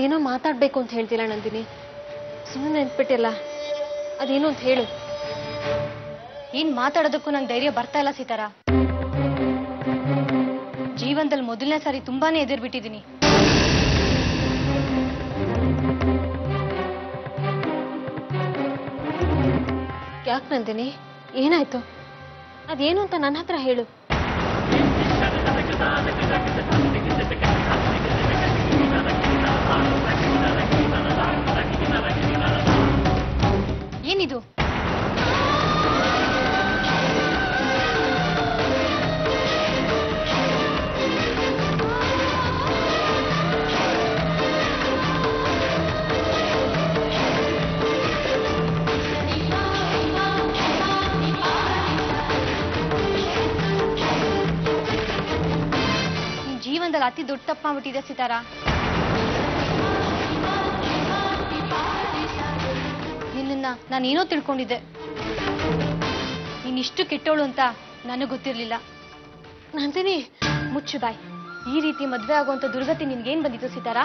ಅದೇನೋ ಮಾತಾಡ್ಬೇಕು ಅಂತ ಹೇಳ್ತಿಲ್ಲ ನಂದಿನಿ, ಸುಮ್ಮನೆ ನೆನ್ಪಿಟ್ಟಿಲ್ಲ. ಅದೇನು ಅಂತ ಹೇಳು. ಏನ್ ಮಾತಾಡೋದಕ್ಕೂ ನಂಗೆ ಧೈರ್ಯ ಬರ್ತಾ ಇಲ್ಲ ಸೀತಾರ. ಜೀವನದಲ್ಲಿ ಮೊದಲನೇ ಸಾರಿ ತುಂಬಾನೇ ಎದುರ್ಬಿಟ್ಟಿದ್ದೀನಿ. ಯಾಕೆ ನಂದಿನಿ, ಏನಾಯ್ತು? ಅದೇನು ಅಂತ ನನ್ನ ಹತ್ರ ಹೇಳು. ಏನಿದು? ಜೀವನದಲ್ಲಿ ಅತಿ ದೊಡ್ಡ ತಪ್ಪು ಮಾಡ್ಬಿಟ್ಟಿದೆ ಸೀತಾರ. ನಿನ್ನ ನಾನೇನೋ ತಿಳ್ಕೊಂಡಿದ್ದೆ, ನೀನಿಷ್ಟು ಕೆಟ್ಟೋಳು ಅಂತ ನನಗೆ ಗೊತ್ತಿರ್ಲಿಲ್ಲ. ನಂದಿನಿ, ಮುಚ್ಚು ಬಾಯ್. ಈ ರೀತಿ ಮದ್ವೆ ಆಗುವಂತ ದುರ್ಗತಿ ನಿನ್ಗೇನ್ ಬಂದಿತ್ತು ಸೀತಾರ?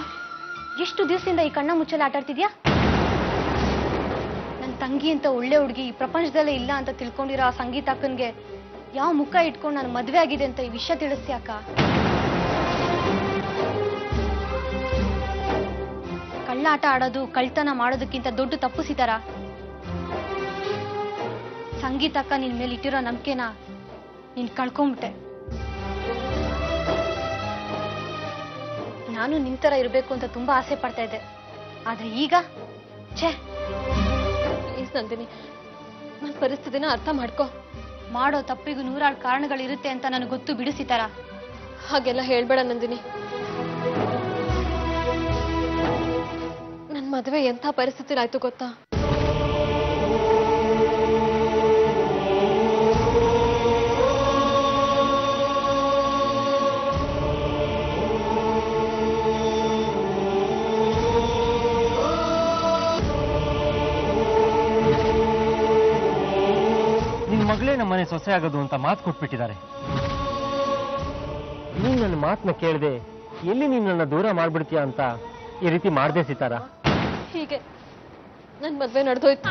ಎಷ್ಟು ದಿವಸದಿಂದ ಈ ಕಣ್ಣ ಮುಚ್ಚಲ್ಲಿ ಆಟಾಡ್ತಿದ್ಯಾ? ನನ್ನ ತಂಗಿ ಅಂತ ಒಳ್ಳೆ ಹುಡುಗಿ ಈ ಪ್ರಪಂಚದಲ್ಲೇ ಇಲ್ಲ ಅಂತ ತಿಳ್ಕೊಂಡಿರೋ ಆ ಸಂಗೀತ ಅಕ್ಕನ್ಗೆ ಯಾವ ಮುಖ ಇಟ್ಕೊಂಡು ನಾನು ಮದ್ವೆ ಆಗಿದೆ ಅಂತ ಈ ವಿಷಯ ತಿಳಿಸ್ಯಾಕ? ಕಳ್ಳಾಟ ಆಡೋದು ಕಳ್ತನ ಮಾಡೋದಕ್ಕಿಂತ ದೊಡ್ಡ ತಪ್ಪು ಸೀತಾರ. ಸಂಗೀತ ಅಕ್ಕ ನಿನ್ ಮೇಲೆ ಇಟ್ಟಿರೋ ನಂಬಿಕೆನ ನೀನ್ ಕಳ್ಕೊಂಬಿಟ್ಟೆ. ನಾನು ನಿಂತರ ಇರಬೇಕು ಅಂತ ತುಂಬಾ ಆಸೆ ಪಡ್ತಾ ಇದ್ದೆ, ಆದ್ರೆ ಈಗ ಛೇ. ಪ್ಲೀಸ್ ನಂದಿನಿ, ನನ್ನ ಪರಿಸ್ಥಿತಿನ ಅರ್ಥ ಮಾಡ್ಕೋ. ಮಾಡೋ ತಪ್ಪಿಗೂ ನೂರಾರು ಕಾರಣಗಳಿರುತ್ತೆ ಅಂತ ನನಗೆ ಗೊತ್ತು ಬಿಡು ಸೀತಾರ. ಹಾಗೆಲ್ಲ ಹೇಳ್ಬೇಡ ನಂದಿನಿ. ನನ್ನ ಮದುವೆ ಎಂಥ ಪರಿಸ್ಥಿತಿ ಆಯ್ತು ಗೊತ್ತಾ? ನಿನ್ ಮಗಳೇ ನಮ್ಮನೆ ಸೊಸೆ ಆಗೋದು ಅಂತ ಮಾತು ಕೊಟ್ಬಿಟ್ಟಿದ್ದಾರೆ. ನೀನ್ ನನ್ನ ಮಾತನ್ನ ಕೇಳದೆ ಎಲ್ಲಿ ನೀನ್ ನನ್ನ ದೂರ ಮಾಡ್ಬಿಡ್ತೀಯ ಅಂತ ಈ ರೀತಿ ಮಾಡ್ದೆ ಸೀತಾರ. ಹೀಗೆ ನನ್ನ ಮದುವೆ ನಡೆದೋಯ್ತು.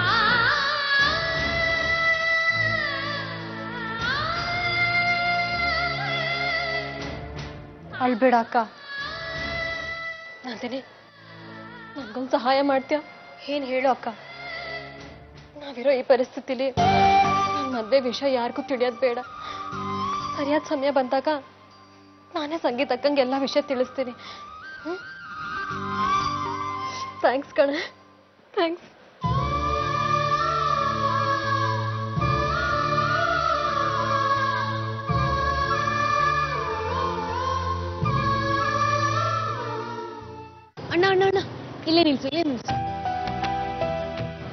ಅಳ್ಬೇಡ ಅಕ್ಕ. ನಂದಿನಿ, ನನ್ಗೊಂದು ಸಹಾಯ ಮಾಡ್ತೀಯ? ಏನ್ ಹೇಳು ಅಕ್ಕ. ನಾವಿರೋ ಈ ಪರಿಸ್ಥಿತಿಲಿ ನನ್ನ ಮದುವೆ ವಿಷಯ ಯಾರಿಗೂ ತಿಳಿಯೋದು ಬೇಡ. ಸರಿಯಾದ ಸಮಯ ಬಂದಾಗ ನಾನೇ ಸಂಗೀತಕ್ಕಂಗೆ ಎಲ್ಲ ವಿಷಯ ತಿಳಿಸ್ತೀನಿ. ಥ್ಯಾಂಕ್ಸ್ ಕಣೆ, ಥ್ಯಾಂಕ್ಸ್. ಅಣ್ಣ ಅಣ್ಣ ಅಣ್ಣ, ಇಲ್ಲೇ ನಿಲ್ಸು, ಇಲ್ಲೇ ನಿಲ್ಸು.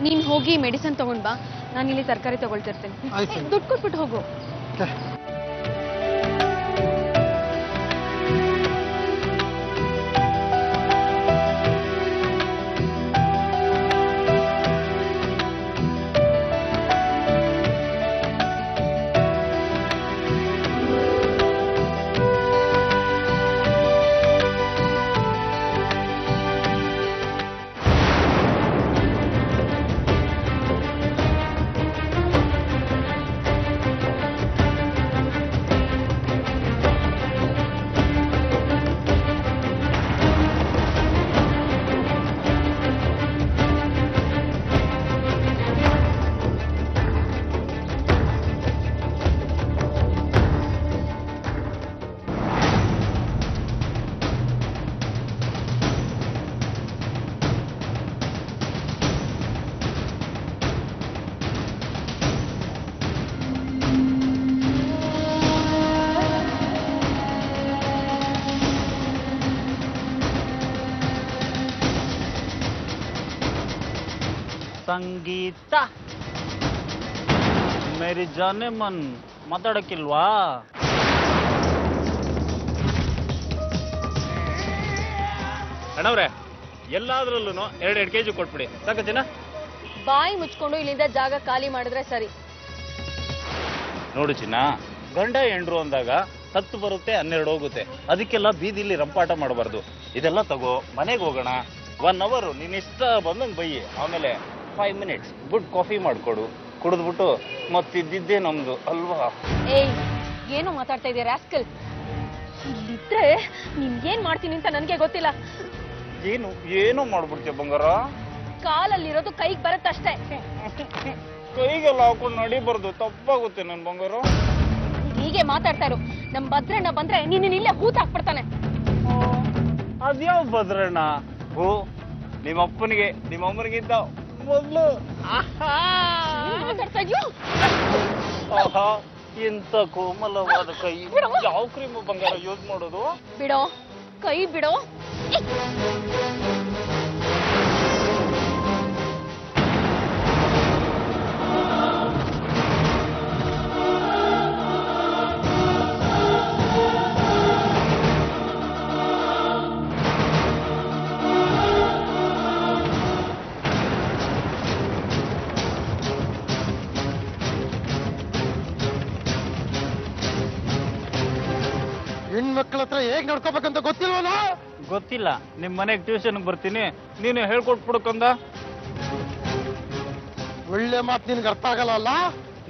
ನೀನ್ ಹೋಗಿ ಮೆಡಿಸಿನ್ ತಗೊಂಡ್ ಬಾ, ನಾನು ಇಲ್ಲಿ ತರಕಾರಿ ತಗೊಳ್ತಿರ್ತೇನೆ. ದುಡ್ಡು ಕೊಟ್ಬಿಟ್ಟು ಹೋಗು. ಸಂಗೀತ ಮೇರಿ ಜಾನೆ ಮನ್ ಮಾತಾಡಕ್ಕಿಲ್ವಾ? ಅಣ್ಣವ್ರೆ, ಎಲ್ಲಾದ್ರಲ್ಲೂ 2 ಕೆಜಿ ಕೊಟ್ಬಿಡಿ ಸಾಕ ಜನ. ಬಾಯಿ ಮುಚ್ಕೊಂಡು ಇಲ್ಲಿಂದ ಜಾಗ ಖಾಲಿ ಮಾಡಿದ್ರೆ ಸರಿ. ನೋಡು ಚಿನ್ನ, ಗಂಡ ಹೆಂಡ್ರು ಅಂದಾಗ 10 ಬರುತ್ತೆ 12 ಹೋಗುತ್ತೆ. ಅದಕ್ಕೆಲ್ಲ ಬೀದಿಲಿ ರಂಪಾಟ ಮಾಡಬಾರ್ದು. ಇದೆಲ್ಲ ತಗೋ, ಮನೆಗೆ ಹೋಗೋಣ. 1 hour ನೀನ್ ಇಷ್ಟ ಬಂದಂಗೆ ಬೈಯಿ. ಆಮೇಲೆ 5 minutes ಗುಡ್ ಕಾಫಿ ಮಾಡ್ಕೊಡು, ಕುಡಿದ್ಬಿಟ್ಟು ಮತ್ತಿದ್ದಿದ್ದೇ ನಮ್ದು ಅಲ್ವಾ? ಏಯ್, ಏನೋ ಮಾತಾಡ್ತಾ ಇದೀಯ ರಾಸ್ಕಲ್. ಇಲ್ಲಿದ್ರೆ ನೀನ್ ಏನ್ ಮಾಡ್ತೀನಿ ಅಂತ ನನ್ಗೆ ಗೊತ್ತಿಲ್ಲ. ಏನು ಮಾಡ್ಬಿಡ್ತೀಯ ಬಂಗಾರ? ಕಾಲಲ್ಲಿರೋದು ಕೈಗೆ ಬರುತ್ತಷ್ಟೇ. ಕೈಗೆಲ್ಲ ಹಾಕೊಂಡು ನಡಿಬಾರ್ದು, ತಪ್ಪಾಗುತ್ತೆ ನನ್ ಬಂಗಾರ. ಹೀಗೆ ಮಾತಾಡ್ತಾ ಇರು. ನಮ್ ಭದ್ರಣ್ಣ ಬಂದ್ರೆ ನೀನ್ ಇಲ್ಲೇ ಹೂತ್ ಹಾಕ್ಬಿಡ್ತಾನೆ. ಅದ್ಯಾವ ಭದ್ರಣ್ಣ? ಹೋ, ನಿಮ್ಮಪ್ಪನಿಗೆ ನಿಮ್ಮಮ್ಮನಿಗಿಂತ ಮೊದಲು. ಏನ್ ಮಾತಾಡ್ತಾ ಇದ್ಯೋ? ಆಹಾ, ಇಂಥ ಕೋಮಲವಾದ ಕೈ. ಯಾವ ಕ್ರೀಮ್ ಬಂಗಾರ ಯೂಸ್ ಮಾಡೋದು? ಬಿಡೋ, ಕೈ ಬಿಡೋ. ಹೆಣ್ಮಕ್ಳ ಹತ್ರ ಹೇಗ್ ನಡ್ಕೋಬೇಕಂತ ಗೊತ್ತಿಲ್ವಲ್ಲ? ಗೊತ್ತಿಲ್ಲ. ನಿಮ್ ಮನೆಗೆ ಟ್ಯೂಷನ್ಗೆ ಬರ್ತೀನಿ, ನೀನು ಹೇಳ್ಕೊಟ್ಬಿಡಕಂದ. ಒಳ್ಳೆ ಮಾತು ನಿನ್ಗೆ ಅರ್ಥ ಆಗಲ್ಲ.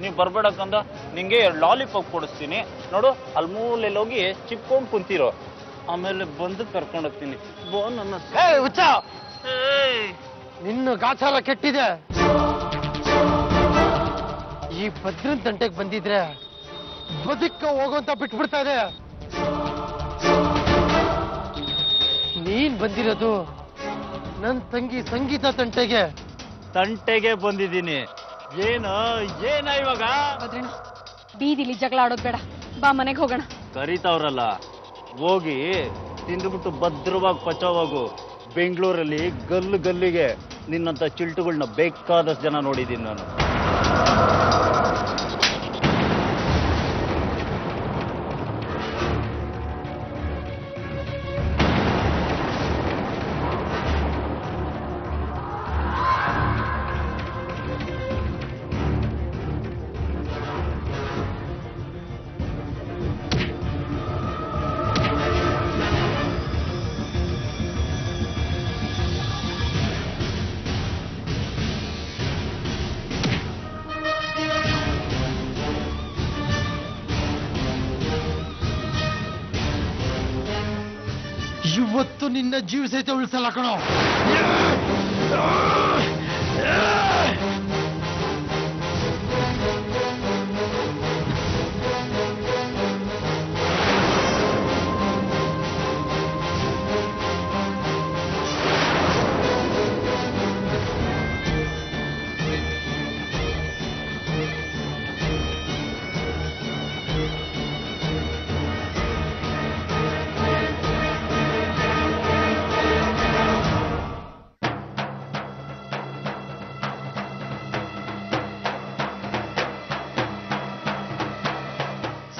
ನೀವ್ ಬರ್ಬೇಡಕ್ಕಂದ. ನಿಂಗೆ 2 ಲಾಲಿಪಾಪ್ ಕೊಡಿಸ್ತೀನಿ ನೋಡು, ಅಲ್ಲಿ ಮೂಲೆಯಲ್ಲಿ ಹೋಗಿ ಚಿಪ್ಕೊಂಡ್ ಕುಂತಿರೋ, ಆಮೇಲೆ ಬಂದು ಕರ್ಕೊಂಡು ಹೋಗ್ತೀನಿ. ನನ್ನ ಹುಚ್ಚ, ನಿನ್ನ ಗಾಚಾರ ಕೆಟ್ಟಿದೆ. ಈ ಭದ್ರನ್ ತಂಟೆಗೆ ಬಂದಿದ್ರೆ ಬದುಕ ಹೋಗೋಂತ ಬಿಟ್ಬಿಡ್ತಾ ಇದೆ. ನೀನ್ ಬಂದಿರೋದು ನನ್ ತಂಗಿ ಸಂಗೀತ ತಂಟೆಗೆ ಬಂದಿದ್ದೀನಿ. ಏನ ಇವಾಗ? ಭದ್ರಣ್ಣ, ಬೀದಿಲಿ ಜಗಳ ಆಡೋದ್ ಬೇಡ, ಬಾ ಮನೆಗೆ ಹೋಗೋಣ. ಕರೀತಾವ್ರಲ್ಲ, ಹೋಗಿ ತಿಂದುಬಿಟ್ಟು ಭದ್ರವಾಗಿ ಪಚಾವಾಗು. ಬೆಂಗಳೂರಲ್ಲಿ ಗಲ್ಲಿಗೆ ನಿನ್ನಂತ ಚಿಲ್ಟುಗಳನ್ನ ಬೇಕಾದಷ್ಟು ಜನ ನೋಡಿದ್ದೀನಿ ನಾನು. ಇವತ್ತು ನಿನ್ನ ಜೀವ ಸಹಿತ ಉಳಿಸಲ್ಲ ಕಣೋ.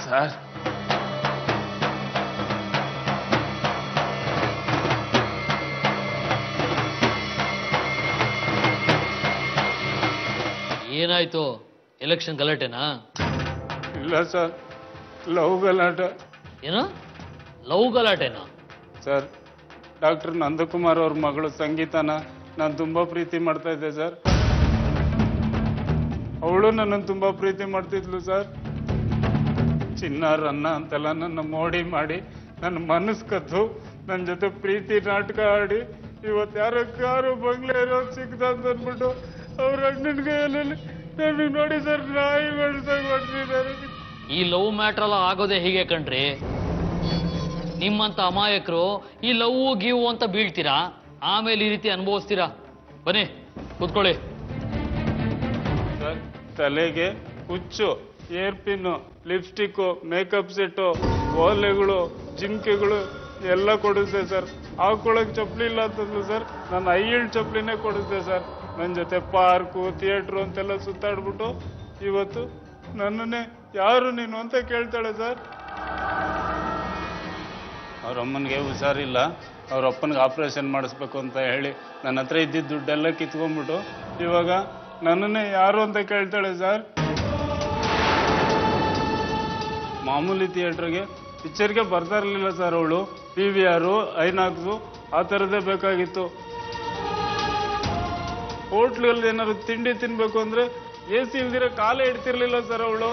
ಸರ್, ಏನಾಯ್ತು? ಎಲೆಕ್ಷನ್ ಗಲಾಟೆನಾ? ಇಲ್ಲ ಸರ್, ಲವ್ ಗಲಾಟೆ. ಏನು ಲವ್ ಗಲಾಟೆನಾ? ಸರ್, ಡಾಕ್ಟರ್ ನಂದಕುಮಾರ್ ಅವ್ರ ಮಗಳು ಸಂಗೀತನ ನಾನು ತುಂಬಾ ಪ್ರೀತಿ ಮಾಡ್ತಾ ಇದ್ದೆ ಸರ್. ಅವಳು ನನ್ನನ್ನು ತುಂಬಾ ಪ್ರೀತಿ ಮಾಡ್ತಿದ್ಲು ಸರ್. ಚಿನ್ನ ರನ್ನ ಅಂತೆಲ್ಲ ನನ್ನ ಮೋಡಿ ಮಾಡಿ ನನ್ನ ಮನಸ್ಸು ಕದ್ದು ನನ್ನ ಜೊತೆ ಪ್ರೀತಿ ನಾಟಕ ಆಡಿ ಇವತ್ತು ಯಾರು ಬಂಗ್ಲೆ ಇರೋದು ಸಿಕ್ತ ಅಂತ ಅಂದ್ಬಿಟ್ಟು ಅವ್ರ ಅಣ್ಣನ ಕೈಯಲ್ಲಿ ನನಗೆ ನೋಡಿ ಸರ್ ನಾಯಿ ಮಾಡ್ತಿದ್ದಾರೆ. ಈ ಲವ್ ಮ್ಯಾಟ್ರ್ ಎಲ್ಲ ಆಗೋದೇ ಹೀಗೆ ಕಣ್ರಿ. ನಿಮ್ಮಂತ ಅಮಾಯಕರು ಈ ಲವ್ ಗಿವ್ ಅಂತ ಬೀಳ್ತೀರಾ, ಆಮೇಲೆ ಈ ರೀತಿ ಅನುಭವಿಸ್ತೀರಾ. ಬನ್ನಿ ಕೂತ್ಕೊಳ್ಳಿ. ಸರ್, ತಲೆಗೆ ಹುಚ್ಚು, hair pin, lipstick, makeup set, ಓಲೆಗಳು, ಜಿಂಕೆಗಳು ಎಲ್ಲ ಕೊಡಿಸ್ದೆ ಸರ್. ಹಾಕೊಳಕ್ ಚಪ್ಪಲಿ ಇಲ್ಲ ಅಂತಂದ್ರು ಸರ್. ನಾನು ಐಲ್ ಚಪ್ಪಲಿನೇ ಕೊಡಿಸ್ದೆ ಸರ್. ನನ್ನ ಜೊತೆ ಪಾರ್ಕು, ಥಿಯೇಟ್ರು ಅಂತೆಲ್ಲ ಸುತ್ತಾಡ್ಬಿಟ್ಟು ಇವತ್ತು ನನ್ನನ್ನೇ ಯಾರು ನೀನು ಅಂತ ಕೇಳ್ತಾಳೆ ಸರ್. ಅವ್ರ ಅಮ್ಮನಿಗೆ ಹುಷಾರಿಲ್ಲ, ಅವ್ರ ಅಪ್ಪನಿಗೆ ಆಪರೇಷನ್ ಮಾಡಿಸ್ಬೇಕು ಅಂತ ಹೇಳಿ ನನ್ನ ಹತ್ರ ಇದ್ದಿದ್ದ ದುಡ್ಡೆಲ್ಲ ಕಿತ್ಕೊಂಡ್ಬಿಟ್ಟು ಇವಾಗ ನನ್ನನ್ನೇ ಯಾರು ಅಂತ ಕೇಳ್ತಾಳೆ ಸರ್. ಮಾಮೂಲಿ ಥಿಯೇಟ್ರಿಗೆ ಪಿಕ್ಚರ್ಗೆ ಬರ್ತಾ ಇರಲಿಲ್ಲ ಸರ್. ಅವಳು PVR, ಐನಾಕ್ಸು ಆ ಥರದ್ದೇ ಬೇಕಾಗಿತ್ತು. ಹೋಟ್ಲಲ್ಲಿ ಏನಾದ್ರು ತಿಂಡಿ ತಿನ್ಬೇಕು ಅಂದ್ರೆ AC ಇಲ್ದಿರ ಕಾಲೇ ಇಡ್ತಿರ್ಲಿಲ್ಲ ಸರ್ ಅವಳು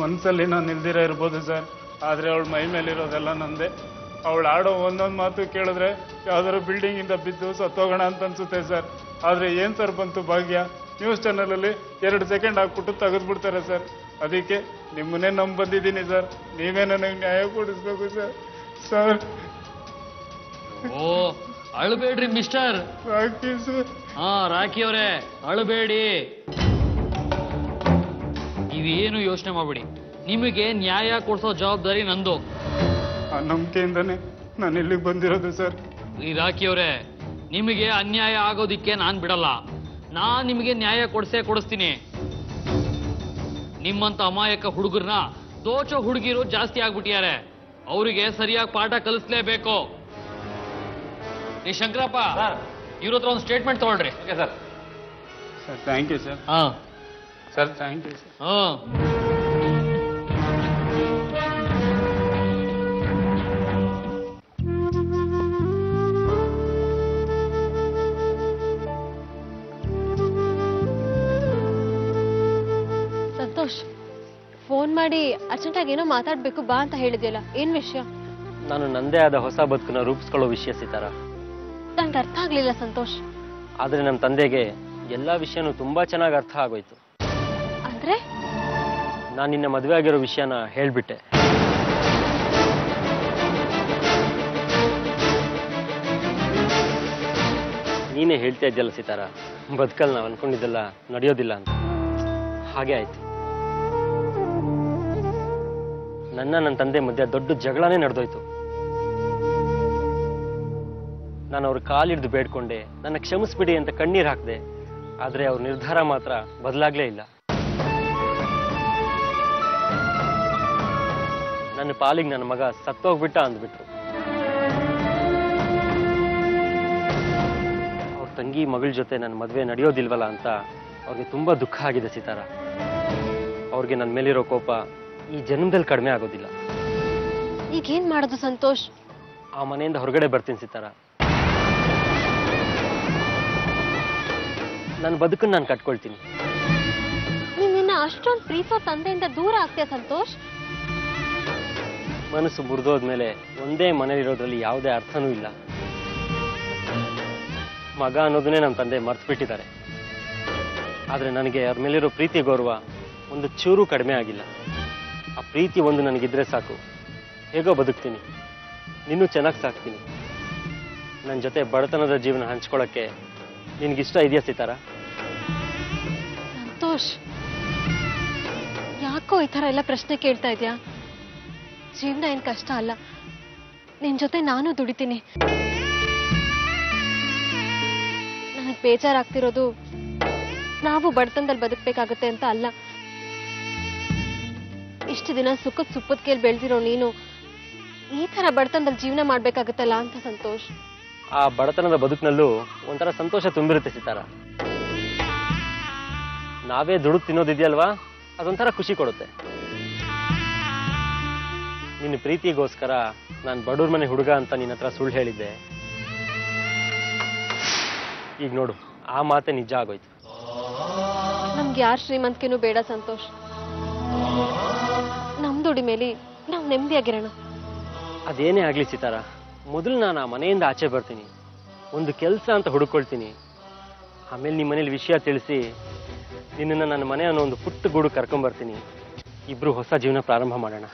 ಮನ್ಸಲ್ಲಿ ನಾನು ಇಲ್ದಿರ ಇರ್ಬೋದು ಸರ್, ಆದ್ರೆ ಅವಳ ಮೈ ಮೇಲಿರೋದೆಲ್ಲ ನಂದೆ. ಅವಳು ಆಡೋ ಒಂದೊಂದು ಮಾತು ಕೇಳಿದ್ರೆ ಯಾವ್ದಾದ್ರು ಬಿಲ್ಡಿಂಗ್ ಇಂದ ಬಿದ್ದು ಸತ್ತೋಗೋಣ ಅಂತ ಅನ್ಸುತ್ತೆ ಸರ್. ಆದ್ರೆ ಏನ್ ಸರ್ ಬಂತು ಭಾಗ್ಯ, ನ್ಯೂಸ್ ಚಾನಲ್ ಅಲ್ಲಿ 2 ಸೆಕೆಂಡ್ ಹಾಕ್ಬಿಟ್ಟು ತೆಗೆದ್ಬಿಡ್ತಾರೆ ಸರ್. ಅದಕ್ಕೆ ನಿಮ್ಮನ್ನೇ ಬಂದಿದ್ದೀನಿ ಸರ್, ನೀವೇ ನನಗೆ ನ್ಯಾಯ ಕೊಡಿಸ್ಬೇಕು ಸರ್. ಸರ್ ಓ ಅಳಬೇಡ್ರಿ ಮಿಸ್ಟರ್. ರಾಕಿ ಸರ್. ಹಾ ರಾಕಿ ಅವರೇ ಅಳಬೇಡಿ, ನೀವೇನು ಯೋಚನೆ ಮಾಡ್ಬೇಡಿ. ನಿಮಗೆ ನ್ಯಾಯ ಕೊಡ್ಸೋ ಜವಾಬ್ದಾರಿ ನಂದು. ಆ ನಂಬಿಕೆಯಿಂದಾನೆ ನಾನು ಇಲ್ಲಿಗೆ ಬಂದಿರೋದು ಸರ್. ಈ ರಾಕಿ ಅವರೇ, ನಿಮಗೆ ಅನ್ಯಾಯ ಆಗೋದಿಕ್ಕೆ ನಾನ್ ಬಿಡಲ್ಲ. ನಾನ್ ನಿಮಗೆ ನ್ಯಾಯ ಕೊಡಿಸ್ತೀನಿ. ನಿಮ್ಮಂತ ಅಮಾಯಕ ಹುಡುಗರನ್ನ ದೋಚೋ ಹುಡುಗಿರು ಜಾಸ್ತಿ ಆಗ್ಬಿಟ್ಟಿದ್ದಾರೆ. ಅವರಿಗೆ ಸರಿಯಾಗಿ ಪಾಠ ಕಲಿಸ್ಲೇಬೇಕು. ಈ ಶಂಕರಪ್ಪ ಇವ್ರ ಹತ್ರ ಒಂದು ಸ್ಟೇಟ್ಮೆಂಟ್ ತಗೊಳ್ರಿ. Sir sir thank you sir. ಹಾ ಸರ್ ಥ್ಯಾಂಕ್ ಯು ಸರ್. ಹಾ ಸಂತೋಷ್, ಫೋನ್ ಮಾಡಿ ಅರ್ಜೆಂಟಾಗಿ ಏನೋ ಮಾತಾಡ್ಬೇಕು ಬಾ ಅಂತ ಹೇಳಿದ್ಯಲ್ಲ, ಏನ್ ವಿಷಯ? ನಾನು ನಂದೇ ಆದ ಹೊಸ ಬದುಕನ್ನ ರೂಪಿಸ್ಕೊಳ್ಳೋ ವಿಷಯ ಸಿತಾರ. ನಂಗೆ ಅರ್ಥ ಆಗ್ಲಿಲ್ಲ ಸಂತೋಷ್. ಆದ್ರೆ ನಮ್ಮ ತಂದೆಗೆ ಎಲ್ಲಾ ವಿಷಯನೂ ತುಂಬಾ ಚೆನ್ನಾಗಿ ಅರ್ಥ ಆಗೋಯ್ತು. ಅಂದ್ರೆ ನಾನು ನಿನ್ನ ಮದುವೆ ಆಗಿರೋ ವಿಷಯನ ಹೇಳ್ಬಿಟ್ಟೆ. ನೀನೇ ಹೇಳ್ತಾ ಇದ್ಯಲ್ಲ ಸಿತಾರ, ಬದುಕಲ್ಲಿ ನಾವು ಅನ್ಕೊಂಡಿದ್ದೆಲ್ಲ ನಡೆಯೋದಿಲ್ಲ ಅಂತ. ಹಾಗೆ ಆಯ್ತು. ನನ್ನ ತಂದೆ ಮಧ್ಯೆ ದೊಡ್ಡ ಜಗಳನೇ ನಡೆದೋಯ್ತು. ನಾನು ಅವ್ರ ಕಾಲಿಡ್ದು ಬೇಡ್ಕೊಂಡೆ, ನನ್ನ ಕ್ಷಮಿಸ್ಬಿಡಿ ಅಂತ ಕಣ್ಣೀರ್ ಹಾಕ್ದೆ. ಆದ್ರೆ ಅವ್ರ ನಿರ್ಧಾರ ಮಾತ್ರ ಬದಲಾಗ್ಲೇ ಇಲ್ಲ. ನನ್ನ ಪಾಲಿಗೆ ನನ್ನ ಮಗ ಸತ್ತೋಗ್ಬಿಟ್ಟ ಅಂದ್ಬಿಟ್ರು. ಅವ್ರ ತಂಗಿ ಮಗಳ ಜೊತೆ ನನ್ನ ಮದುವೆ ನಡೆಯೋದಿಲ್ವಲ್ಲ ಅಂತ ಅವ್ರಿಗೆ ತುಂಬಾ ದುಃಖ ಆಗಿದೆ ಸಿತಾರ. ಅವ್ರಿಗೆ ನನ್ನ ಮೇಲಿರೋ ಕೋಪ ಈ ಜನ್ಮದಲ್ಲಿ ಕಡಿಮೆ ಆಗೋದಿಲ್ಲ. ಈಗೇನ್ ಮಾಡೋದು ಸಂತೋಷ್? ಆ ಮನೆಯಿಂದ ಹೊರಗಡೆ ಬರ್ತೀನಿ ಸಿತಾರ. ನನ್ನ ಬದುಕನ್ನು ನಾನು ಕಟ್ಕೊಳ್ತೀನಿ. ನಿನ್ನ ಅಷ್ಟೊಂದು ಪ್ರೀತಿಸೋ ತಂದೆಯಿಂದ ದೂರ ಆಗ್ತೀಯ ಸಂತೋಷ್? ಮನಸ್ಸು ಮುರಿದೋದ್ಮೇಲೆ ಒಂದೇ ಮನೇಲಿರೋದ್ರಲ್ಲಿ ಯಾವುದೇ ಅರ್ಥನೂ ಇಲ್ಲ. ಮಗ ಅನ್ನೋದನ್ನೇ ನಮ್ಮ ತಂದೆ ಮರ್ತು ಬಿಟ್ಟಿದ್ದಾರೆ. ಆದ್ರೆ ನನಗೆ ಅವ್ರ ಮೇಲಿರೋ ಪ್ರೀತಿ ಗೌರವ ಒಂದು ಚೂರು ಕಡಿಮೆ ಆಗಿಲ್ಲ. ಆ ಪ್ರೀತಿ ಒಂದು ನನಗಿದ್ರೆ ಸಾಕು, ಹೇಗೋ ಬದುಕ್ತೀನಿ, ನಿನ್ನೂ ಚೆನ್ನಾಗಿ ಸಾಕ್ತೀನಿ. ನನ್ನ ಜೊತೆ ಬಡತನದ ಜೀವನ ಹಂಚ್ಕೊಳ್ಳೋಕ್ಕೆ ನಿನ್ಗಿಷ್ಟ ಇದೆಯಾ ಸಿತಾರ? ಸಂತೋಷ್, ಯಾಕೋ ಈ ತರ ಎಲ್ಲ ಪ್ರಶ್ನೆ ಕೇಳ್ತಾ ಇದ್ಯಾ? ಜೀವನ ಏನ್ ಕಷ್ಟ ಅಲ್ಲ, ನಿನ್ ಜೊತೆ ನಾನು ದುಡಿತೀನಿ. ನನಗ್ ಬೇಜಾರಾಗ್ತಿರೋದು ನಾವು ಬಡತನದಲ್ಲಿ ಬದುಕ್ಬೇಕಾಗತ್ತೆ ಅಂತ ಅಲ್ಲ. ಇಷ್ಟು ದಿನ ಸುಖದ ಸುಪ್ಪದ ಕೇಳಿ ಬೆಳೆದಿರೋ ನೀನು ಈ ತರ ಬಡತನದಲ್ಲಿ ಜೀವನ ಮಾಡ್ಬೇಕಾಗತ್ತಲ್ಲ ಅಂತ ಸಂತೋಷ್. ಆ ಬಡತನದ ಬದುಕಿನಲ್ಲೂ ಒಂಥರ ಸಂತೋಷ ತುಂಬಿರುತ್ತೆ ಸಿತಾರ. ನಾವೇ ದುಡುದು ತಿನ್ನೋದಿದೆಯಲ್ವಾ, ಅದೊಂಥರ ಖುಷಿ ಕೊಡುತ್ತೆ. ನಿನ್ನ ಪ್ರೀತಿಗೋಸ್ಕರ ನಾನು ಬಡವ್ರ ಮನೆ ಹುಡುಗ ಅಂತ ನಿನ್ನ ಹತ್ರ ಸುಳ್ಳು ಹೇಳಿದ್ದೆ. ಈಗ ನೋಡು, ಆ ಮಾತೆ ನಿಜ ಆಗೋಯ್ತು. ನಮ್ಗೆ ಯಾರು ಶ್ರೀಮಂತಿಕೆನೂ ಬೇಡ ಸಂತೋಷ್. ನಮ್ ದುಡಿಮೇಲಿ ನಾವು ನೆಮ್ಮದಿಯಾಗಿರೋಣ. ಅದೇನೇ ಆಗ್ಲಿ ಸಿತಾರ, ಮೊದಲು ನಾನು ಆ ಮನೆಯಿಂದ ಆಚೆ ಬರ್ತೀನಿ, ಒಂದು ಕೆಲಸ ಅಂತ ಹುಡುಕೊಳ್ತೀನಿ. ಆಮೇಲೆ ನಿಮ್ಮ ಮನೇಲಿ ವಿಷಯ ತಿಳಿಸಿ ನಿನ್ನನ್ನು ನನ್ನ ಮನೆ ಅನ್ನೋ ಒಂದು ಪುಟ್ಟ ಗೂಡು ಕರ್ಕೊಂಬರ್ತೀನಿ. ಇಬ್ರು ಹೊಸ ಜೀವನ ಪ್ರಾರಂಭ ಮಾಡೋಣ.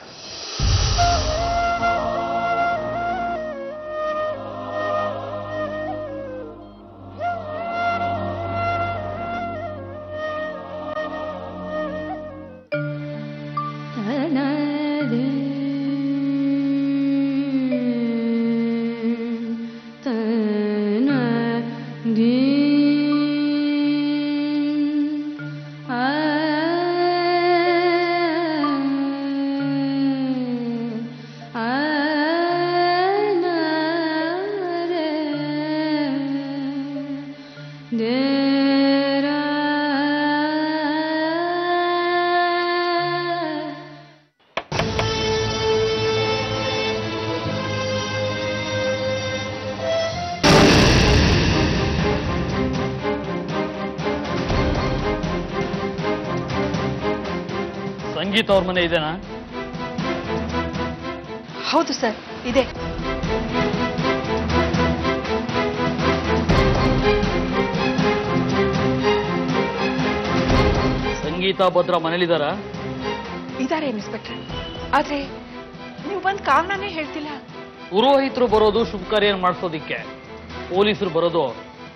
ಸಂಗೀತ ಅವ್ರ ಮನೆ ಇದೆನಾ? ಹೌದು ಸರ್, ಇದೆ. ಸಂಗೀತ ಭದ್ರ ಮನೇಲಿದಾರ? ಇದಾರೆ ಇನ್ಸ್ಪೆಕ್ಟರ್. ಆದ್ರೆ ನೀವು ಬಂದ್ ಕಾರಣನೇ ಹೇಳ್ತಿಲ್ಲ. ಪುರೋಹಿತರು ಬರೋದು ಶುಭ ಕಾರ್ಯ ಮಾಡಿಸೋದಿಕ್ಕೆ, ಪೊಲೀಸರು ಬರೋದು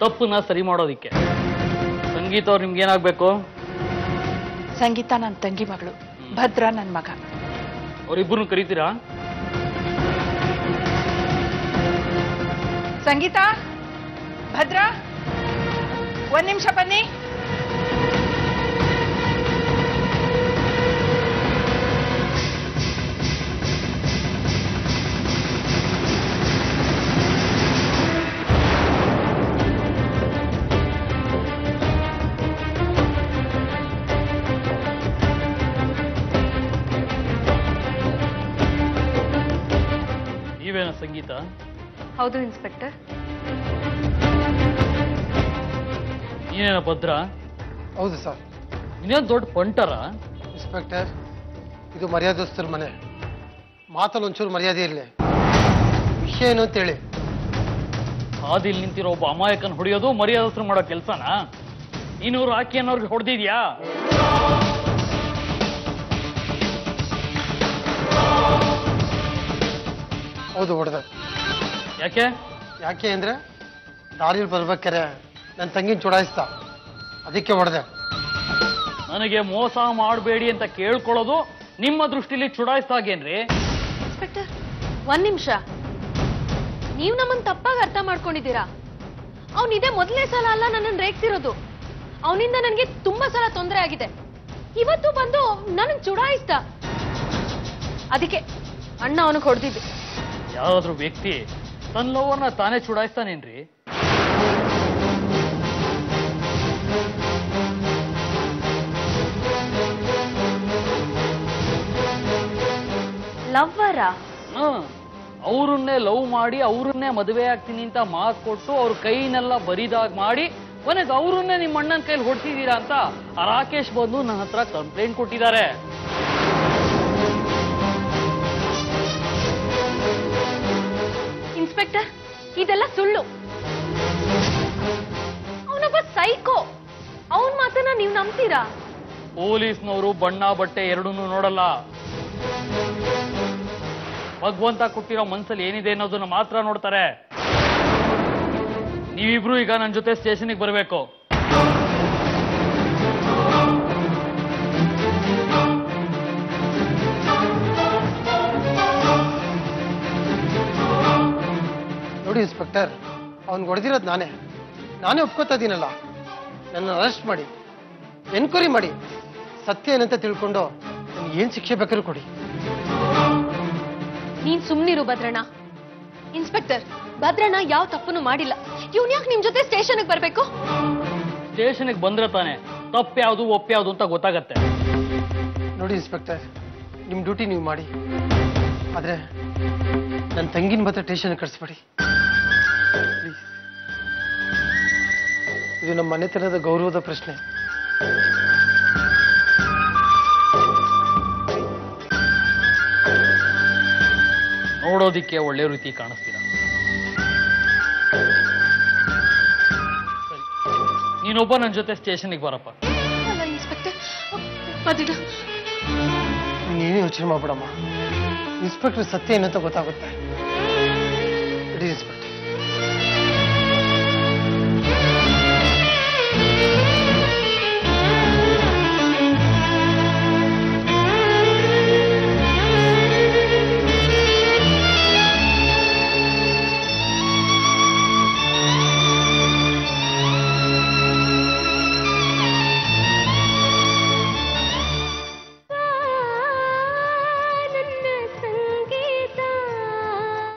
ತಪ್ಪನ್ನ ಸರಿ ಮಾಡೋದಿಕ್ಕೆ. ಸಂಗೀತ ಅವ್ರು ನಿಮ್ಗೆ ಏನಾಗ್ಬೇಕು? ಸಂಗೀತ ನನ್ನ ತಂಗಿ ಮಗಳು, ಭದ್ರ ನನ್ನ ಮಗ. ಅವ್ರಿಬ್ಬರನ್ನು ಕರೀತೀರಾ? ಸಂಗೀತ, ಭದ್ರ, ಒಂದ್ ನಿಮಿಷ ಬನ್ನಿ. ನೀವೇನ ಸಂಗೀತ? ಹೌದು ಇನ್ಸ್ಪೆಕ್ಟರ್. ನೀನೇನ ಭದ್ರ? ಹೌದು ಸರ್. ಇನ್ನೇನು ದೊಡ್ಡ ಪಂಟರ? ಇನ್ಸ್ಪೆಕ್ಟರ್, ಇದು ಮರ್ಯಾದಸ್ಥರ ಮನೆ. ಮಾತಲ್ಲಿ ಒಂಚೂರು ಮರ್ಯಾದೆ ಇರಲಿ. ವಿಷಯ ಏನು ಅಂತೇಳಿ. ಹಾದಿಲ್ ನಿಂತಿರೋ ಒಬ್ಬ ಅಮಾಯಕನ ಹೊಡೆಯೋದು ಮರ್ಯಾದಸ್ಥರು ಮಾಡೋ ಕೆಲ್ಸನಾ? ನೀನು ರಾಕಿ ಅನ್ನೋರ್ಗೆ ಹೊಡೆದಿದ್ಯಾ? ಹೌದು, ಹೊಡೆದೆ. ಯಾಕೆ? ಯಾಕೆ ಅಂದ್ರೆ ದಾರಿಯಲ್ಲಿ ಬರ್ಬೇಕಾರೆ ನನ್ನ ತಂಗಿನ ಚುಡಾಯಿಸ್ತಾ, ಅದಕ್ಕೆ ಹೊಡೆದೆ. ನನಗೆ ಮೋಸ ಮಾಡಬೇಡಿ ಅಂತ ಕೇಳ್ಕೊಳ್ಳೋದು ನಿಮ್ಮ ದೃಷ್ಟಿಲಿ ಚುಡಾಯಿಸ್ದಾಗೇನ್ರಿ? ಇನ್ಸ್ಪೆಕ್ಟರ್, ಒಂದ್ ನಿಮಿಷ. ನೀವು ನಮ್ಮನ್ನ ತಪ್ಪಾಗಿ ಅರ್ಥ ಮಾಡ್ಕೊಂಡಿದ್ದೀರಾ. ಅವನಿದೆ ಮೊದಲನೇ ಸಲ ಅಲ್ಲ ನನ್ನನ್ನು ರೇಗ್ಸಿರೋದು. ಅವನಿಂದ ನನಗೆ ತುಂಬಾ ಸಲ ತೊಂದರೆ ಆಗಿದೆ. ಇವತ್ತು ಬಂದು ನನ್ನ ಚುಡಾಯಿಸ್ದ. ಅದಕ್ಕೆ ಅಣ್ಣ ಅವನಿಗೆ ಹೊಡೆದಿದ್ದು. ಯಾರಾದ್ರೂ ವ್ಯಕ್ತಿ ತನ್ನ ಲವ್ವರ್ನ ತಾನೇ ಚುಡಾಯಿಸ್ತಾನೇನ್ರಿ? ಲವ್ವರ? ಅವ್ರನ್ನೇ ಲವ್ ಮಾಡಿ ಅವ್ರನ್ನೇ ಮದುವೆ ಆಗ್ತೀನಿ ಅಂತ ಮಾತು ಕೊಟ್ಟು ಅವ್ರ ಕೈನೆಲ್ಲ ಬರಿದಾಗ ಮಾಡಿ ಕೊನೆಗೆ ಅವ್ರನ್ನೇ ನಿಮ್ಮ ಅಣ್ಣನ ಕೈಲಿ ಹೊಡ್ತಿದ್ದೀರಾ ಅಂತ ಆ ರಾಕೇಶ್ ಬಂದು ನನ್ನ ಹತ್ರ ಕಂಪ್ಲೇಂಟ್ ಕೊಟ್ಟಿದ್ದಾರೆ. ಇನ್ಸ್ಪೆಕ್ಟರ್, ಇದೆಲ್ಲ ಸುಳ್ಳು. ಅವನೊಬ್ಬ ಸೈಕೋ. ಅವನ್ ಮಾತನ್ನ ನೀವು ನಂಬ್ತೀರಾ? ಪೊಲೀಸ್ನವರು ಬಣ್ಣ ಬಟ್ಟೆ ಎರಡನ್ನೂ ನೋಡಲ್ಲ. ಭಗವಂತ ಕೊಟ್ಟಿರೋ ಮನ್ಸಲ್ಲಿ ಏನಿದೆ ಅನ್ನೋದನ್ನ ಮಾತ್ರ ನೋಡ್ತಾರೆ. ನೀವಿಬ್ರು ಈಗ ನನ್ನ ಜೊತೆ ಸ್ಟೇಷನ್ಗೆ ಬರಬೇಕು. ನೋಡಿ ಇನ್ಸ್ಪೆಕ್ಟರ್, ಅವ್ನು ಹೊಡೆದಿರೋದು ನಾನೇ ಒಪ್ಕೋತಾ ಇದ್ದೀನಲ್ಲ. ನನ್ನ ಅರೆಸ್ಟ್ ಮಾಡಿ, ಎನ್ಕ್ವೈರಿ ಮಾಡಿ, ಸತ್ಯ ಏನಂತ ತಿಳ್ಕೊಂಡು ನನಗೆ ಏನ್ ಶಿಕ್ಷೆ ಬೇಕಾದ್ರೂ ಕೊಡಿ. ನೀನ್ ಸುಮ್ನಿರು ಭದ್ರಣ್ಣ. ಇನ್ಸ್ಪೆಕ್ಟರ್, ಭದ್ರಣ್ಣ ಯಾವ ತಪ್ಪನ್ನು ಮಾಡಿಲ್ಲ. ಇವ್ನ್ ಯಾಕೆ ನಿಮ್ ಜೊತೆ ಸ್ಟೇಷನ್ಗೆ ಬರ್ಬೇಕು? ಸ್ಟೇಷನ್ಗೆ ಬಂದ್ರೆ ತಾನೆ ತಪ್ಪ್ಯಾವುದು ಒಪ್ಪ್ಯಾವುದು ಅಂತ ಗೊತ್ತಾಗತ್ತೆ. ನೋಡಿ ಇನ್ಸ್ಪೆಕ್ಟರ್, ನಿಮ್ ಡ್ಯೂಟಿ ನೀವು ಮಾಡಿ, ಆದ್ರೆ ನನ್ನ ತಂಗಿನ ಮಾತ್ರ ಸ್ಟೇಷನ್ಗೆ ಕಳಿಸ್ಬೇಡಿ ಪ್ಲೀಸ್. ಇದು ನಮ್ಮ ಮನೆತನದ ಗೌರವದ ಪ್ರಶ್ನೆ. ನೋಡೋದಿಕ್ಕೆ ಒಳ್ಳೆ ರೀತಿ ಕಾಣಿಸ್ತೀರಾ. ಸರಿ, ನೀನೊಬ್ಬ ನನ್ನ ಜೊತೆ ಸ್ಟೇಷನ್ಗೆ ಬರಪ್ಪ. ಅಲ್ಲ ಇನ್ಸ್ಪೆಕ್ಟರ್, ಭದ್ರಣ್ಣ. ನೀನೇ ಯೋಚನೆ ಮಾಡ್ಬಿಡಮ್ಮ. ಇನ್ಸ್ಪೆಕ್ಟರ್ ಸತ್ಯ ಏನಂತ ಗೊತ್ತಾಗುತ್ತೆ. ಇನ್ಸ್ಪೆಕ್ಟರ್